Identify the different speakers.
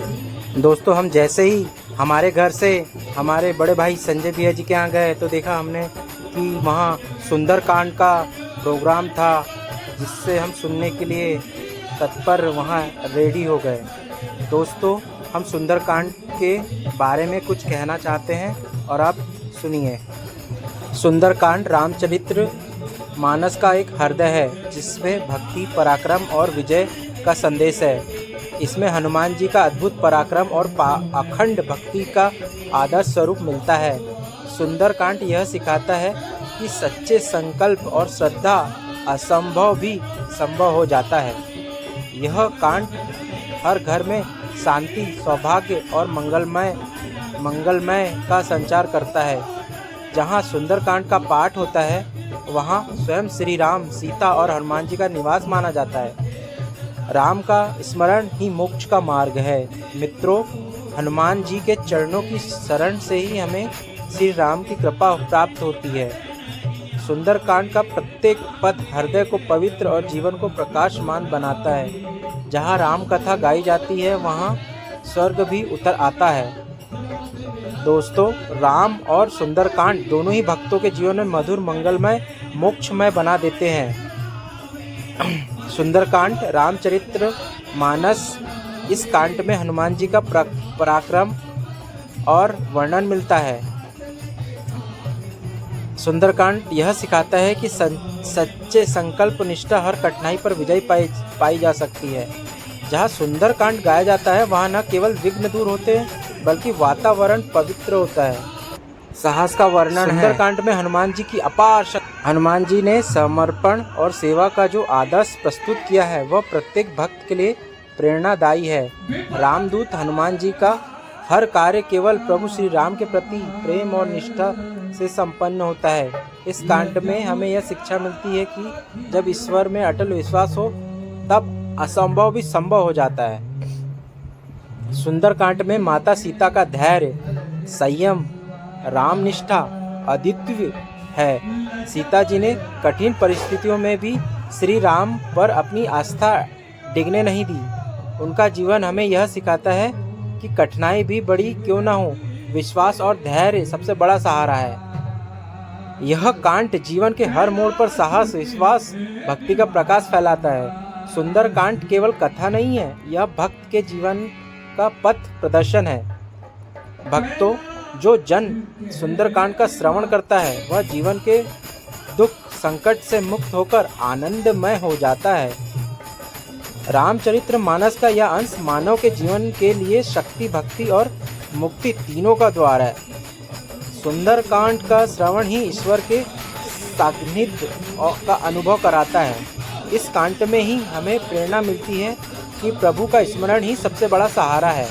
Speaker 1: दोस्तों, हम जैसे ही हमारे घर से हमारे बड़े भाई संजय भैया जी के यहाँ गए तो देखा हमने कि वहाँ सुंदरकांड का प्रोग्राम था, जिससे हम सुनने के लिए तत्पर वहाँ रेडी हो गए। दोस्तों, हम सुंदरकांड के बारे में कुछ कहना चाहते हैं और आप सुनिए। सुंदरकांड रामचरित्र मानस का एक हृदय है, जिसमें भक्ति, पराक्रम और विजय का संदेश है। इसमें हनुमान जी का अद्भुत पराक्रम और अखंड भक्ति का आदर्श स्वरूप मिलता है। सुंदरकांड यह सिखाता है कि सच्चे संकल्प और श्रद्धा असंभव भी संभव हो जाता है। यह कांड हर घर में शांति, सौभाग्य और मंगलमय का संचार करता है। जहाँ सुंदरकांड का पाठ होता है, वहाँ स्वयं श्री राम, सीता और हनुमान जी का निवास माना जाता है। राम का स्मरण ही मोक्ष का मार्ग है। मित्रों, हनुमान जी के चरणों की शरण से ही हमें श्री राम की कृपा प्राप्त होती है। सुंदरकांड का प्रत्येक पद हृदय को पवित्र और जीवन को प्रकाशमान बनाता है। जहाँ राम कथा गाई जाती है, वहाँ स्वर्ग भी उतर आता है। दोस्तों, राम और सुंदरकांड दोनों ही भक्तों के जीवन में मधुर, मंगलमय, मोक्षमय बना देते हैं। सुंदरकांड रामचरित्र मानस, इस कांड में हनुमान जी का पराक्रम और वर्णन मिलता है। सुंदरकांड यह सिखाता है कि सच्चे संकल्प, निष्ठा हर कठिनाई पर विजय पाई जा सकती है। जहाँ सुंदरकांड गाया जाता है, वहाँ न केवल विघ्न दूर होते हैं, बल्कि वातावरण पवित्र होता है। साहस का वर्णन है। सुंदरकांड में हनुमान जी की अपार शक्ति, हनुमान जी ने समर्पण और सेवा का जो आदर्श प्रस्तुत किया है, वह प्रत्येक भक्त के लिए प्रेरणादायी है। रामदूत हनुमान जी का हर कार्य केवल प्रभु श्री राम के प्रति प्रेम और निष्ठा से संपन्न होता है। इस कांड में हमें यह शिक्षा मिलती है कि जब ईश्वर में अटल विश्वास हो, तब असंभव भी संभव हो जाता है। सुंदरकांड में माता सीता का धैर्य, संयम, रामनिष्ठा अद्वितीय है। सीता जी ने कठिन परिस्थितियों में भी श्री राम पर अपनी आस्था डिगने नहीं दी। उनका जीवन हमें यह सिखाता है कि कठिनाई भी बड़ी क्यों न हो, विश्वास और धैर्य सबसे बड़ा सहारा है। यह कांड जीवन के हर मोड़ पर साहस, विश्वास, भक्ति का प्रकाश फैलाता है। सुंदरकांड केवल कथा नहीं है, यह भक्त के जीवन का पथ प्रदर्शन है। भक्तों, जो जन सुंदरकांड का श्रवण करता है, वह जीवन के दुख संकट से मुक्त होकर आनंदमय हो जाता है। रामचरित्र मानस का यह अंश मानव के जीवन के लिए शक्ति, भक्ति और मुक्ति तीनों का द्वार है। सुंदरकांड का श्रवण ही ईश्वर के सान्निध्य का अनुभव कराता है। इस कांड में ही हमें प्रेरणा मिलती है कि प्रभु का स्मरण ही सबसे बड़ा सहारा है।